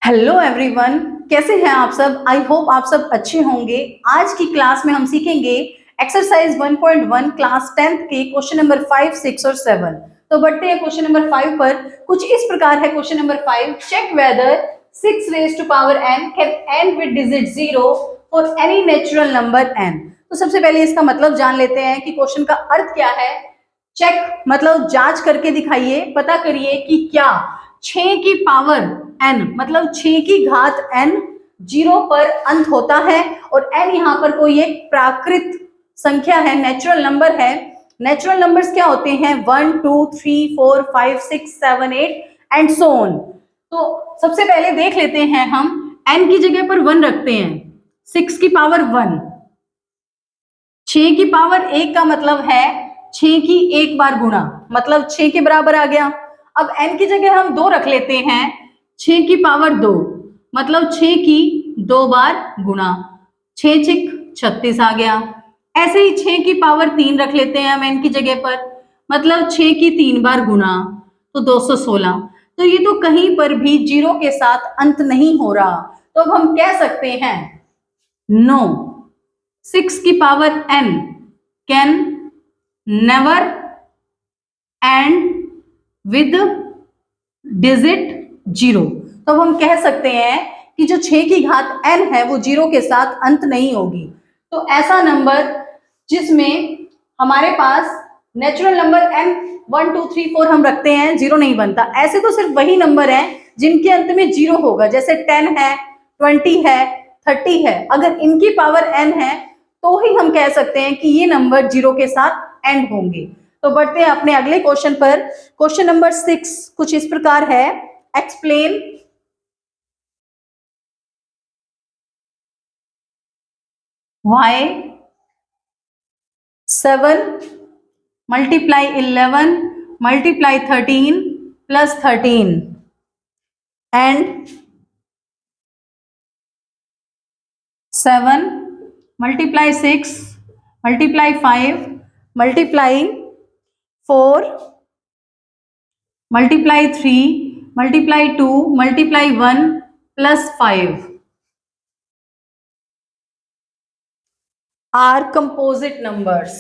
Hello everyone, कैसे हैं आप सब। आई होप आप सब अच्छे होंगे। आज की क्लास में हम सीखेंगे एक्सरसाइज 1.1 क्लास 10th के क्वेश्चन नंबर 5, 6 और 7। तो बढ़ते हैं क्वेश्चन नंबर 5 पर। कुछ इस प्रकार है question number 5, check whether 6 raised to power n can end with digit 0 for any natural number n। तो सबसे पहले इसका मतलब जान लेते हैं कि क्वेश्चन का अर्थ क्या है। चेक मतलब जांच करके दिखाइए, पता करिए कि क्या 6 की पावर n मतलब 6 की घात n 0 पर अंत होता है और n यहाँ पर कोई एक प्राकृत संख्या है, नेचुरल नंबर है। नेचुरल नंबर्स क्या होते हैं? 1 2 3 4 5 6 7 8 एंड सो ऑन। तो सबसे पहले देख लेते हैं, हम n की जगह पर 1 रखते हैं। 6 की पावर 1, 6 की पावर 1 का मतलब है 6 की एक बार गुणा, मतलब 6 के बराबर आ गया। अब n की जगह हम 2 रख लेते हैं, 6 की पावर 2 मतलब 6 की 2 बार गुणा, 6 6 36 आ गया। ऐसे ही 6 की पावर 3 रख लेते हैं हम n की जगह पर, मतलब 6 की 3 बार गुणा, तो 216। तो ये तो कहीं पर भी 0 के साथ अंत नहीं हो रहा, तो अब हम कह सकते हैं नो, 6 की power n can never and with digit 0। तो अब हम कह सकते हैं कि जो 6 की घात n है वो 0 के साथ अंत नहीं होगी। तो ऐसा नंबर जिसमें हमारे पास नेचुरल नंबर n 1 2 3 4 हम रखते हैं, 0 नहीं बनता। ऐसे तो सिर्फ वही नंबर हैं जिनके अंत में 0 होगा, जैसे 10 है, 20 है, 30 है। अगर इनकी पावर n है तो ही हम कह सकते हैं कि ये नंबर 0 के साथ एंड होंगे। तो बढ़ते हैं अपने अगले क्वेश्चन पर। क्वेश्चन नंबर 6 कुछ इस प्रकार है, explain why 7 multiply 11 multiply 13 plus 13 and 7 multiply 6 multiply 5 multiply 4 multiply 3 multiply 2 multiply 1 plus 5 are composite numbers.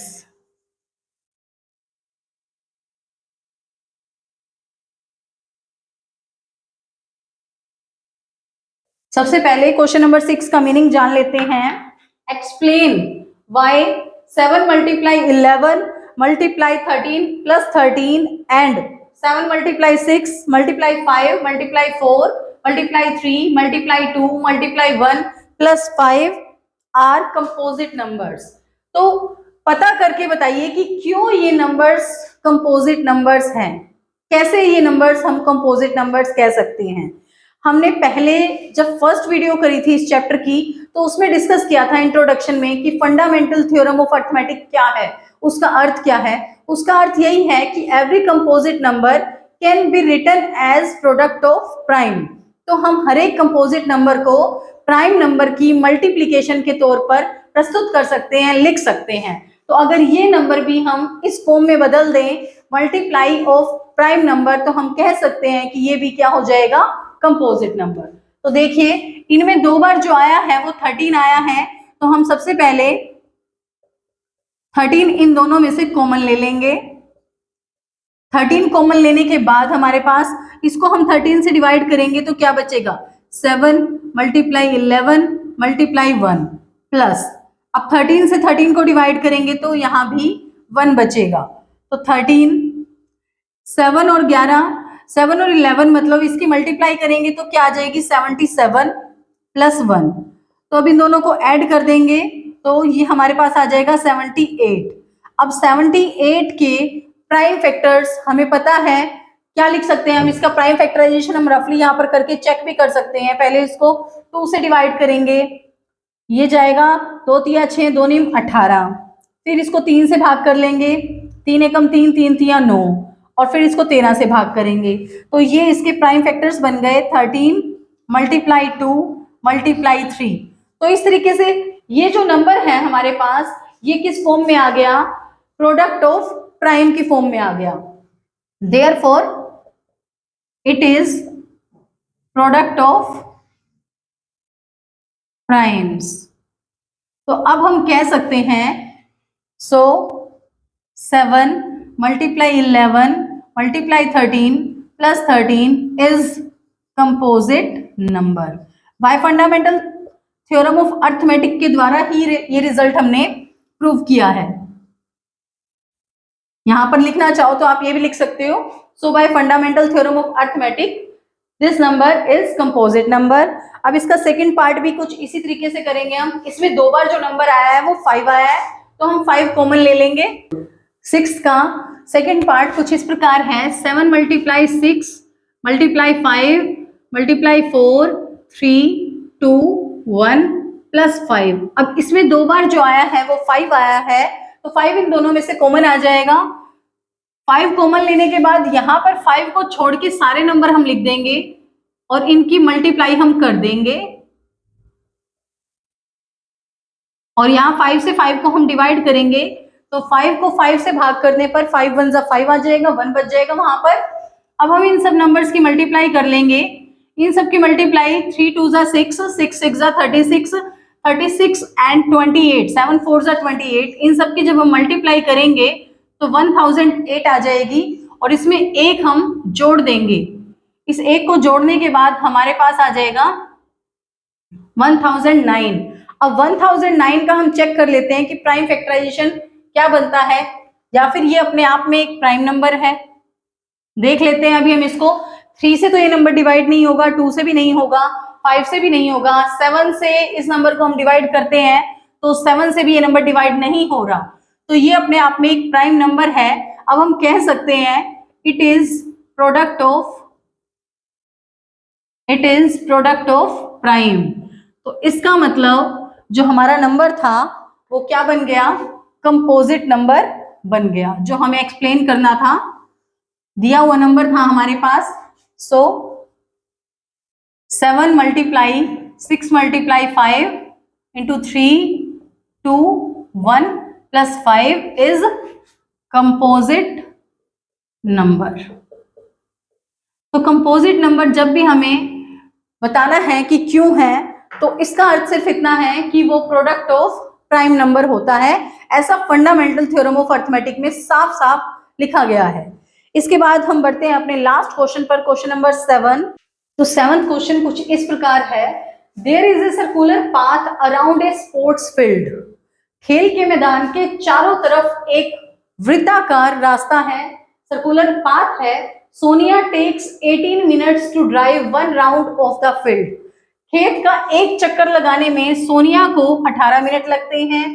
सबसे पहले क्वेश्चन नंबर 6 का मीनिंग जान लेते हैं। Explain why 7 multiply 11 multiply 13 plus 13 and 7 multiply 6 multiply 5 multiply 4 multiply 3 multiply 2 multiply 1 plus 5 are composite numbers. तो पता करके बताइए कि क्यों ये नंबर्स कंपोजिट नंबर्स हैं, कैसे ये नंबर्स हम कंपोजिट नंबर्स कह सकते हैं। हमने पहले जब फर्स्ट वीडियो करी थी इस चैप्टर की, तो उसमें डिस्कस किया था इंट्रोडक्शन में कि फंडामेंटल थ्योरम ऑफ अर्थमेटिक क्या है, उसका अर्थ क्या है। उसका अर्थ यही है कि every composite number can be written as product of prime. तो हम हर एक कंपोजिट नंबर को प्राइम नंबर की मल्टीप्लीकेशन के तौर पर प्रस्तुत कर सकते हैं, लिख सकते हैं। तो अगर ये नंबर भी हम इस फॉर्म में बदल दें, मल्टीप्लाई ऑफ प्राइम नंबर, तो हम कह सकते हैं कि ये भी क्या हो जाएगा, कंपोजिट नंबर। तो देखिए इनमें 2 बार जो आया है वो 13 आया है, तो हम सबसे पहले 13 इन दोनों में से कॉमन ले लेंगे। 13 कॉमन लेने के बाद हमारे पास, इसको हम 13 से डिवाइड करेंगे तो क्या बचेगा, 7 मल्टीप्लाई 11 मल्टीप्लाई 1 प्लस, अब 13 से 13 को डिवाइड करेंगे तो यहां भी 1 बचेगा। तो 13 7 और 11 7 और 11 मतलब इसकी मल्टीप्लाई करेंगे तो क्या आ जाएगी, 77 प्लस 1। तो अब इन दोनों को ऐड कर देंगे तो ये हमारे पास आ जाएगा 78। अब 78 के प्राइम फैक्टर्स हमें पता है, क्या लिख सकते हैं हम, इसका प्राइम फैक्टराइजेशन हम रफली यहाँ पर करके चेक भी कर सकते हैं। पहले इसको 2 से डिवाइड करेंगे, ये जाएगा 2 तिया 6 2 नीम 18, फिर इसको 3 से भाग कर लेंगे, 3 एकम 3 3 तिया 9, और फिर इसको 13 से भाग करेंगे। तो ये इसके प्राइम फैक्टर्स बन गए 13 मल्टीप्लाई 2 मल्टीप्लाई 3। तो इस तरीके से ये जो नंबर है हमारे पास, ये किस फॉर्म में आ गया, प्रोडक्ट ऑफ प्राइम की फॉर्म में आ गया। Therefore it is product of primes. तो अब हम कह सकते हैं 7 multiply 11 multiply 13 plus 13 is composite number. Bye fundamental theorem of arithmetic के द्वारा ही ये रिजल्ट हमने प्रूव किया है। यहां पर लिखना चाहो तो आप ये भी लिख सकते हो, so by fundamental theorem of arithmetic this number is composite number. अब इसका सेकंड पार्ट भी कुछ इसी तरीके से करेंगे हम। इसमें 2 बार जो नंबर आया है वो 5 आया है, तो हम 5 कॉमन ले लेंगे। 6 का सेकंड पार्ट कुछ इस प्रकार है 7 मल्टीप्लाई 6 मल्टीप्लाई 5 मल्टीप्लाई 4 3 2 1 प्लस 5। अब इसमें 2 बार जो आया है वो 5 आया है, तो 5 इन दोनों में से कॉमन आ जाएगा। 5 कॉमन लेने के बाद यहाँ पर 5 को छोड़ के सारे नंबर हम लिख देंगे और इनकी मल्टीप्लाई हम कर देंगे, और यहाँ 5 से 5 को हम डिवाइड करेंगे, तो 5 को 5 से भाग करने पर 5 1 जा 5 आ जाएगा, 1 बच जाएगा वहां पर। अब हम इन सब नंबर्स की मल्टीप्लाई कर लेंगे। इन सब की मल्टीप्लाई 3 2 जा 6 6 6 जा 36 36 एंड 28 7 4 जा 28। इन सब की जब हम मल्टीप्लाई करेंगे तो 1008 आ जाएगी, और इसमें एक हम जोड़ देंगे। इस एक को जोड़ने के बाद हमारे पास आ जाएगा 1009। अब 1009 का हम चेक कर लेते हैं कि प्राइम फैक्टराइजेशन क्या बनता है, या फिर ये अपने आप में एक प्राइम नंबर है। देख लेते हैं अभी हम इसको। 3 से तो ये नंबर डिवाइड नहीं होगा, 2 से भी नहीं होगा, 5 से भी नहीं होगा, 7 से इस नंबर को हम डिवाइड करते हैं तो 7 से भी ये नंबर डिवाइड नहीं हो रहा, तो ये अपने आप में एक प्राइम नंबर है। अब हम कह सकते हैं it is product of prime. तो इसका मतलब जो हमारा नंबर था वो क्या बन गया, कंपोजिट नंबर बन गया, जो हमें एक्सप्लेन करना था। दिया हुआ नंबर था हमारे पास, सो 7 multiply 6 multiply 5 into 3 2 1 plus 5 is composite number. तो कंपोजिट नंबर जब भी हमें बताना है कि क्यों है, तो इसका अर्थ सिर्फ इतना है कि वो प्रोडक्ट ऑफ प्राइम नंबर होता है। ऐसा फंडामेंटल थ्योरम ऑफ अर्थमेटिक में साफ साफ लिखा गया है। इसके बाद हम बढ़ते हैं अपने लास्ट क्वेश्चन पर, क्वेश्चन नंबर 7। तो 7th क्वेश्चन कुछ इस प्रकार है, there is a circular path around a sports field. खेल के मैदान के चारों तरफ एक वृत्ताकार रास्ता है, सर्कुलर पाथ है। Sonia takes 18 minutes to drive 1 round of the field. खेत का एक चक्कर लगाने में सोनिया को 18 मिनट लगते हैं,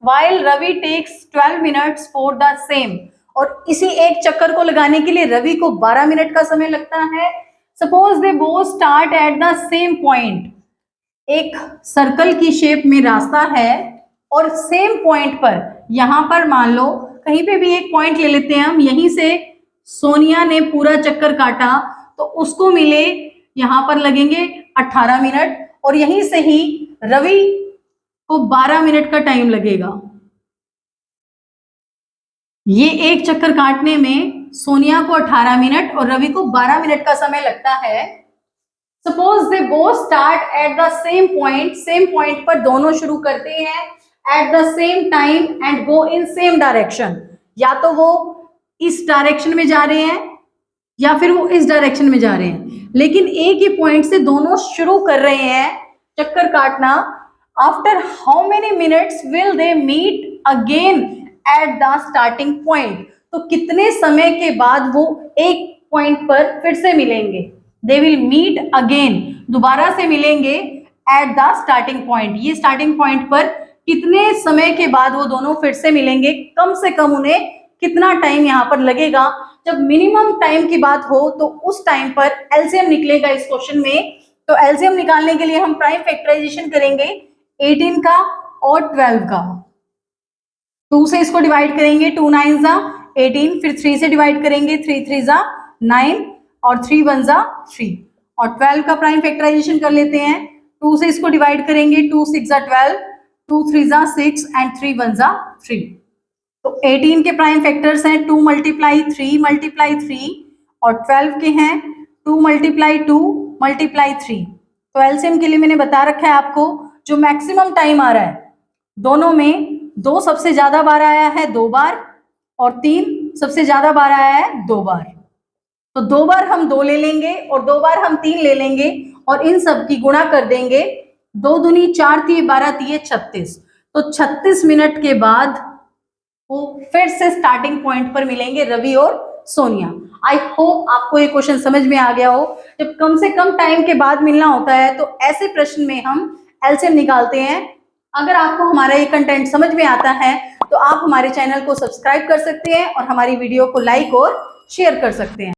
while Ravi takes 12 minutes for the same. और इसी एक चक्कर को लगाने के लिए रवि को 12 मिनट का समय लगता है। Suppose they both start at the same point. एक सर्कल की शेप में रास्ता है और सेम पॉइंट पर, यहां पर मान लो कहीं पे भी एक पॉइंट ले लेते हैं हम, यहीं से सोनिया ने पूरा चक्कर काटा तो उसको मिले यहां पर लगेंगे 18 मिनट, और यहीं से ही रवि को 12 मिनट का टाइम लगेगा। ये एक चक्कर काटने में सोनिया को 18 मिनट और रवि को 12 मिनट का समय लगता है। Suppose they both start at the same point. Same point पर दोनों शुरू करते हैं at the same time and go in same direction. या तो वो इस डायरेक्शन में जा रहे हैं या फिर वो इस डायरेक्शन में जा रहे हैं, लेकिन एक ही पॉइंट से दोनों शुरू कर रहे हैं चक्कर काटना। After how many minutes will they meet again at the starting point. तो कितने समय के बाद वो एक पॉइंट पर फिर से मिलेंगे, दे विल मीट अगेन, दोबारा से मिलेंगे एट द स्टार्टिंग पॉइंट। ये स्टार्टिंग पॉइंट पर कितने समय के बाद वो दोनों फिर से मिलेंगे, कम से कम उन्हें कितना टाइम यहाँ पर लगेगा। जब मिनिमम टाइम की बात हो तो उस टाइम पर एलसीएम निकलेगा इस क्वेश्चन में। तो एलसीएम निकालने के लिए हम प्राइम फैक्टराइजेशन करेंगे 18 का और 12 का। 2 से इसको डिवाइड करेंगे, 2 9 जा 18, फिर 3 से डिवाइड करेंगे, 3 3 जा 9 और 3 1 जा 3, और 12 का प्राइम फैक्टराइजेशन कर लेते हैं। 2 से इसको डिवाइड करेंगे, 2 6 जा 12, 2 3 जा 6 एंड 3 1 जा 3। तो 18 के प्राइम फैक्टर्स हैं 2 मल्टीप्लाई 3 मल्टीप्लाई 3, और 12 के हैं 2 मल्टीप्लाई 2 मल्टीप्लाई 3। तो एलसीएम के लिए मैंने बता रखा है आपको जो मैक्सिमम टाइम आ रहा है दोनों में, 2 सबसे ज्यादा बार आया है 2 बार और 3 सबसे ज्यादा बार आया है 2 बार। तो 2 बार हम 2 ले लेंगे और 2 बार हम 3 ले लेंगे और इन सब की गुणा कर देंगे। 2 दूनी 4 थी, 12 थी 36। तो 36 मिनट के बाद वो फिर से स्टार्टिंग पॉइंट पर मिलेंगे रवि और सोनिया। आई होप आपको ये क्वेश्चन समझ में आ गया हो। जब कम से कम टाइम के बाद मिलना होता है तो ऐसे प्रश्न में हम एलसीएम निकालते हैं। अगर आपको हमारा ये कंटेंट समझ में आता है तो आप हमारे चैनल को सब्सक्राइब कर सकते हैं और हमारी वीडियो को लाइक और शेयर कर सकते हैं।